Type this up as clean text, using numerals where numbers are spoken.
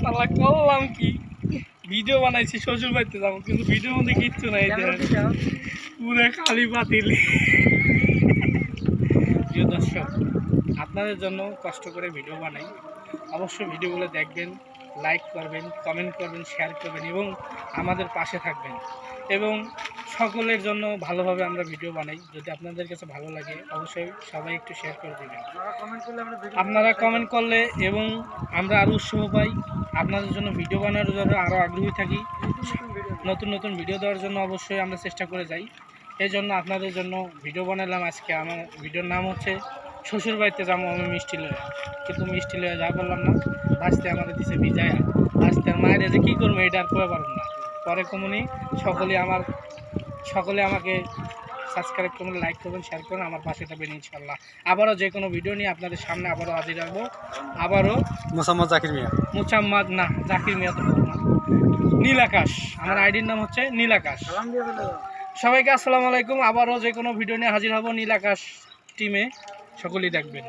শালা করলাম কি, ভিডিও বানাইছি শ্বশুর বাড়িতে যাবো, কিন্তু ভিডিওর মধ্যে কিচ্ছু নাই, পুরো খালি পাতিল। প্রিয় দর্শক, আপনাদের জন্য কষ্ট করে ভিডিও বানাই, অবশ্যই ভিডিওগুলো দেখবেন, লাইক করবেন, কমেন্ট করবেন, শেয়ার করবেন এবং আমাদের পাশে থাকবেন। এবং সকলের জন্য ভালোভাবে আমরা ভিডিও বানাই। যদি আপনাদের কাছে ভালো লাগে অবশ্যই সবাই একটু শেয়ার করে দেবেন। আপনারা কমেন্ট করলে এবং আমরা আরও উৎসাহ পাই, আপনাদের জন্য ভিডিও বানানোর জন্য আরও আগ্রহী থাকি। নতুন নতুন ভিডিও দেওয়ার জন্য অবশ্যই আমরা চেষ্টা করে যাই। এই জন্য আপনাদের জন্য ভিডিও বানালাম আজকে। আমার ভিডিওর নাম হচ্ছে শ্বশুর বাড়িতে যাবো আমি মিষ্টি লয়ে, কিন্তু মিষ্টি লয়ে যা করলাম না, ভাজতে আমাদের দিছে ভিজায়া। ভাজতে আর মায়ের যে কী করবো এটা আর করে পারব না, পরে কমনি। সকলে আমাকে সাবস্ক্রাইব করবেন, লাইক করবেন, শেয়ার করবেন, আমার পাশে থাকবেন ইনশাল্লাহ। আবারও যে কোনো ভিডিও নিয়ে আপনাদের সামনে আবারও হাজির রাখবো। আবারও মোসাম্মদ জাকির মিয়া, মোসাম্মদ না, জাকির মিয়া তো বলবো না, নীল আকাশ। আমার আইডির নাম হচ্ছে নীল আকাশ। সবাইকে আসসালামু আলাইকুম। আবারও যে কোনো ভিডিও নিয়ে হাজির হব নীল আকাশ টিমে, সকলেই দেখবেন।